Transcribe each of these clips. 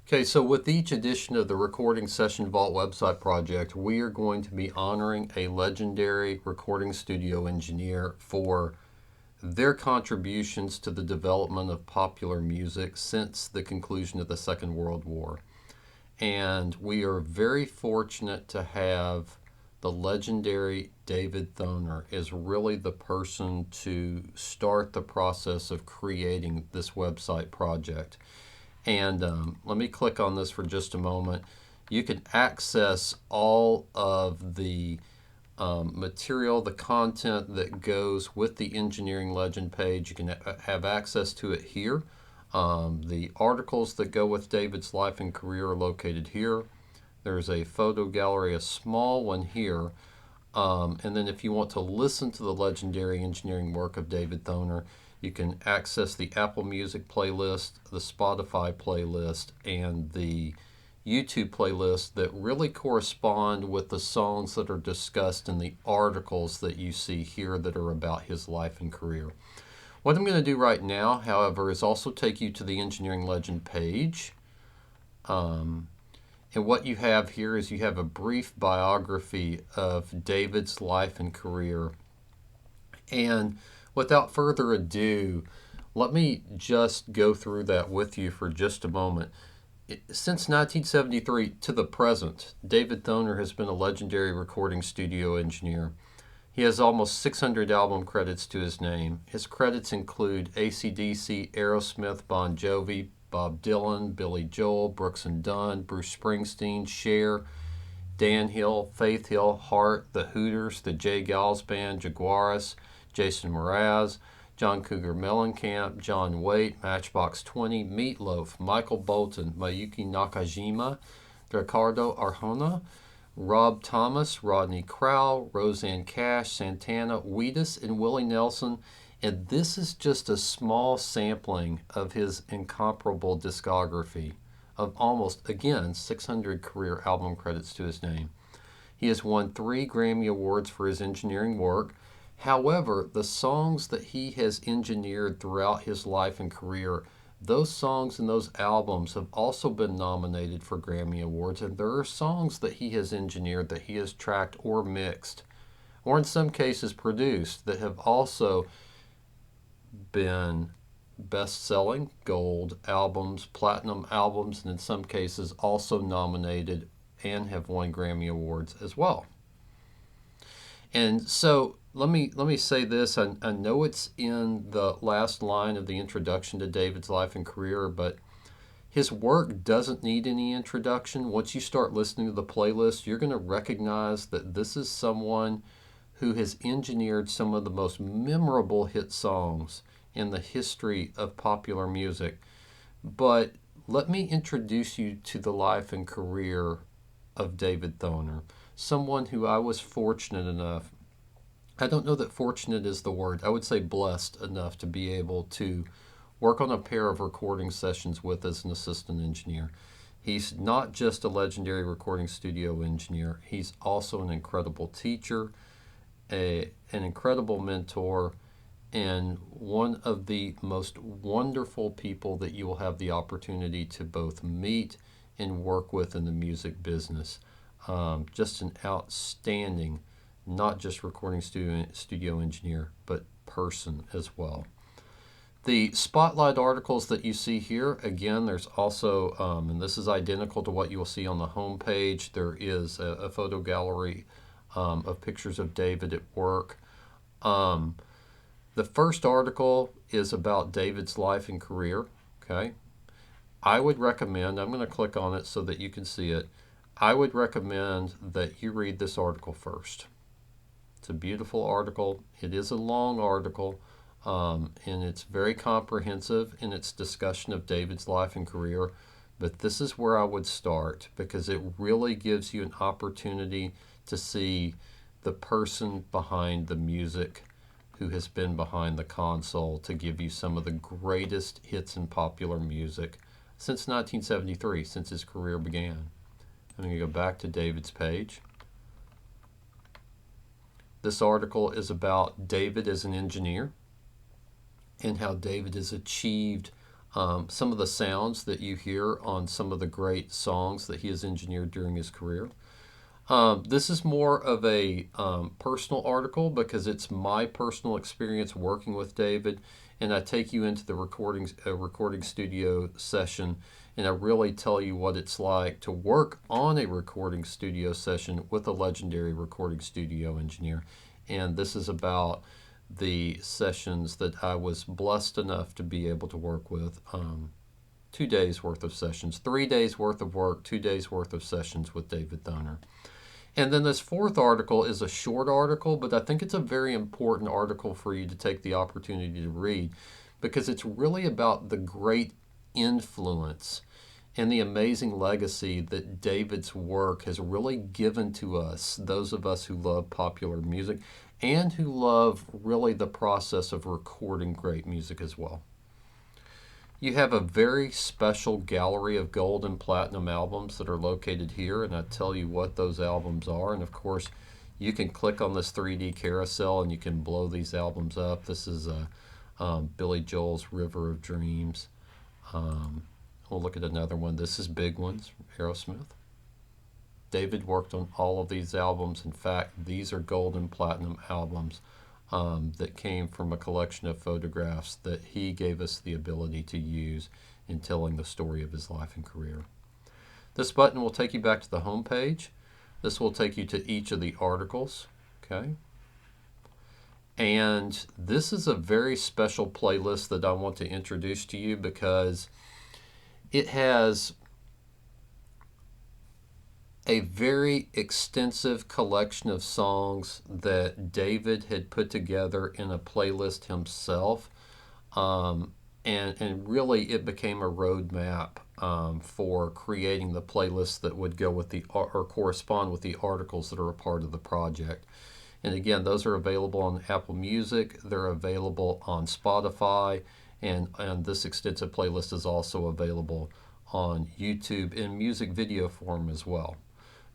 Okay, so with each edition of the Recording Session Vault website project, we are going to be honoring a legendary recording studio engineer for their contributions to the development of popular music since the conclusion of the Second World War. And we are very fortunate to have the legendary David Thoner as really the person to start the process of creating this website project. And let me click on this for just a moment. You can access all of the material, the content that goes with the Engineering Legend page. You can have access to it here. The articles that go with David's life and career are located here. There's a photo gallery, a small one here. And then if you want to listen to the legendary engineering work of David Thoner, you can access the Apple Music playlist, the Spotify playlist, and the YouTube playlist that really correspond with the songs that are discussed in the articles that you see here that are about his life and career. What I'm going to do right now, however, is also take you to the Engineering Legend page. And what you have here is you have a brief biography of David's life and career. And without further ado, let me just go through that with you for just a moment. Since 1973 to the present, David Thoner has been a legendary recording studio engineer. He has almost 600 album credits to his name. His credits include AC/DC, Aerosmith, Bon Jovi, Bob Dylan, Billy Joel, Brooks and Dunn, Bruce Springsteen, Cher, Dan Hill, Faith Hill, Hart, The Hooters, the J. Giles Band, Jaguaris, Jason Mraz, John Cougar Mellencamp, John Waite, Matchbox 20, Meatloaf, Michael Bolton, Mayuki Nakajima, Ricardo Arjona, Rob Thomas, Rodney Crowell, Roseanne Cash, Santana, Wheatus, and Willie Nelson. And this is just a small sampling of his incomparable discography of almost, again, 600 career album credits to his name. He has won 3 Grammy Awards for his engineering work. However, the songs that he has engineered throughout his life and career, those songs and those albums have also been nominated for Grammy Awards, and there are songs that he has engineered that he has tracked or mixed, or in some cases produced, that have also been best-selling gold albums, platinum albums, and in some cases also nominated and have won Grammy Awards as well. And so let me say this. I know it's in the last line of the introduction to David's life and career, but his work doesn't need any introduction. Once you start listening to the playlist, you're going to recognize that this is someone who has engineered some of the most memorable hit songs in the history of popular music. But let me introduce you to the life and career of David Thoner, someone who I was fortunate enough, I don't know that fortunate is the word, I would say blessed enough to be able to work on a pair of recording sessions with as an assistant engineer. He's not just a legendary recording studio engineer, he's also an incredible teacher, an incredible mentor, and one of the most wonderful people that you will have the opportunity to both meet and work with in the music business. Just an outstanding, not just recording studio engineer, but person as well. The spotlight articles that you see here, again, there's also, and this is identical to what you will see on the home page, there is a photo gallery of pictures of David at work. The first article is about David's life and career. Okay, I would recommend, I'm going to click on it so that you can see it. I would recommend that you read this article first. It's a beautiful article. It is a long article, and it's very comprehensive in its discussion of David's life and career. But this is where I would start because it really gives you an opportunity to see the person behind the music who has been behind the console to give you some of the greatest hits in popular music since 1973, since his career began. I'm going to go back to David's page. This article is about David as an engineer and how David has achieved some of the sounds that you hear on some of the great songs that he has engineered during his career. This is more of a personal article because it's my personal experience working with David, and I take you into the recording studio session, and I really tell you what it's like to work on a recording studio session with a legendary recording studio engineer. And this is about the sessions that I was blessed enough to be able to work with. 2 days worth of sessions, 3 days worth of work, 2 days worth of sessions with David Thoner. And then this fourth article is a short article, but I think it's a very important article for you to take the opportunity to read because it's really about the great influence and the amazing legacy that David's work has really given to us, those of us who love popular music and who love really the process of recording great music as well. You have a very special gallery of gold and platinum albums that are located here, and I tell you what those albums are. And of course, you can click on this 3D carousel and you can blow these albums up. This is Billy Joel's River of Dreams. We'll look at another one. This is Big Ones, Aerosmith. David worked on all of these albums. In fact, these are gold and platinum albums that came from a collection of photographs that he gave us the ability to use in telling the story of his life and career. This button will take you back to the home page. This will take you to each of the articles. Okay. And this is a very special playlist that I want to introduce to you because it has a very extensive collection of songs that David had put together in a playlist himself. And really it became a roadmap for creating the playlists that would go with or correspond with the articles that are a part of the project. And again, those are available on Apple Music, they're available on Spotify, and this extensive playlist is also available on YouTube in music video form as well.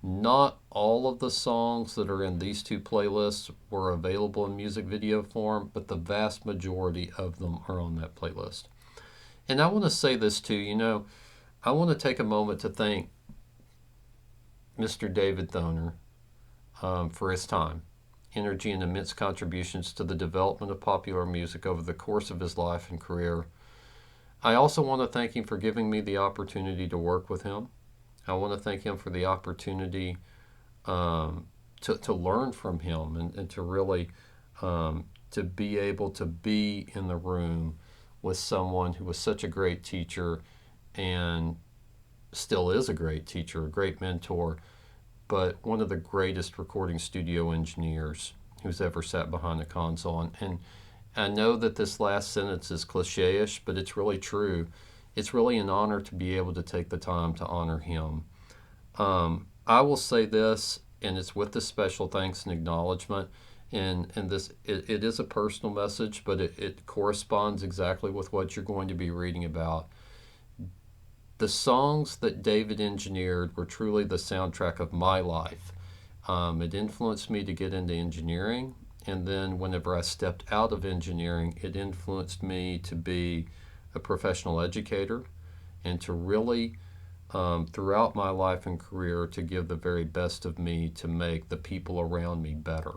Not all of the songs that are in these two playlists were available in music video form, but the vast majority of them are on that playlist. And I want to say this too, I want to take a moment to thank Mr. David Thoner for his time, energy, and immense contributions to the development of popular music over the course of his life and career. I also want to thank him for giving me the opportunity to work with him. I want to thank him for the opportunity to learn from him and to really to be able to be in the room with someone who was such a great teacher and still is a great teacher, a great mentor, but one of the greatest recording studio engineers who's ever sat behind a console. And I know that this last sentence is cliche-ish, but it's really true. It's really an honor to be able to take the time to honor him. I will say this, and it's with the special thanks and acknowledgement, and this it is a personal message, but it corresponds exactly with what you're going to be reading about. The songs that David engineered were truly the soundtrack of my life. It influenced me to get into engineering, and then whenever I stepped out of engineering, it influenced me to be a professional educator and to really, throughout my life and career, to give the very best of me to make the people around me better.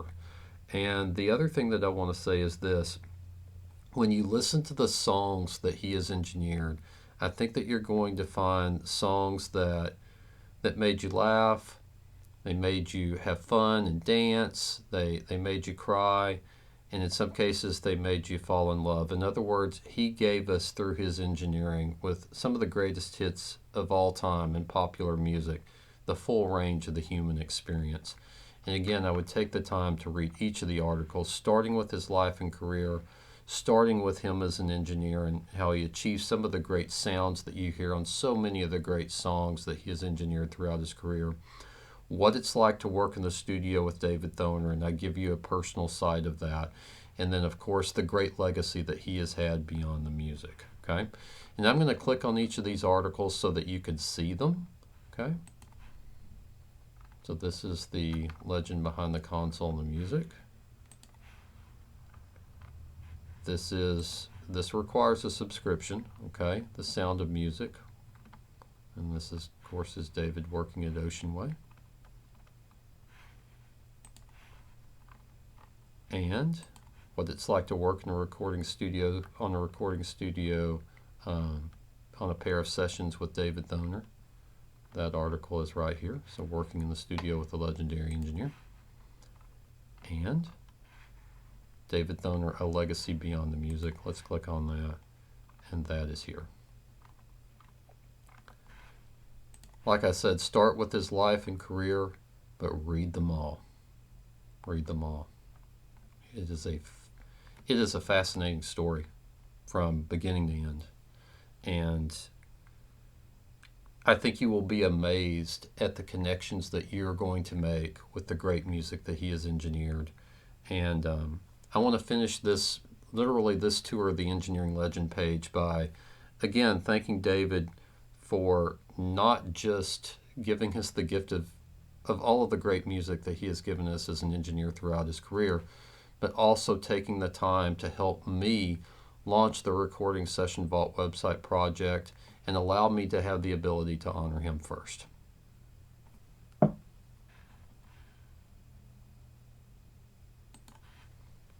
And the other thing that I want to say is this. When you listen to the songs that he has engineered, I think that you're going to find songs that made you laugh, they made you have fun and dance, they made you cry, and in some cases they made you fall in love. In other words, he gave us through his engineering with some of the greatest hits of all time in popular music, the full range of the human experience. And again, I would take the time to read each of the articles, starting with his life and career, starting with him as an engineer and how he achieved some of the great sounds that you hear on so many of the great songs that he has engineered throughout his career, what it's like to work in the studio with David Thoner, and I give you a personal side of that, and then of course the great legacy that he has had beyond the music. Okay, and I'm going to click on each of these articles so that you can see them. Okay, so this is the legend behind the console and the music. This is this requires a subscription, okay? The Sound of Music. And this is, of course, is David working at Ocean Way. And what it's like to work in a recording studio, on a pair of sessions with David Thoner. That article is right here. So working in the studio with a legendary engineer. And David Thoner, A Legacy Beyond the Music. Let's click on that. And that is here. Like I said, start with his life and career, but read them all. Read them all. It is a fascinating story from beginning to end. And I think you will be amazed at the connections that you're going to make with the great music that he has engineered. And I want to finish this tour of the Engineering Legend page by, again, thanking David for not just giving us the gift of all of the great music that he has given us as an engineer throughout his career, but also taking the time to help me launch the Recording Session Vault website project and allow me to have the ability to honor him first.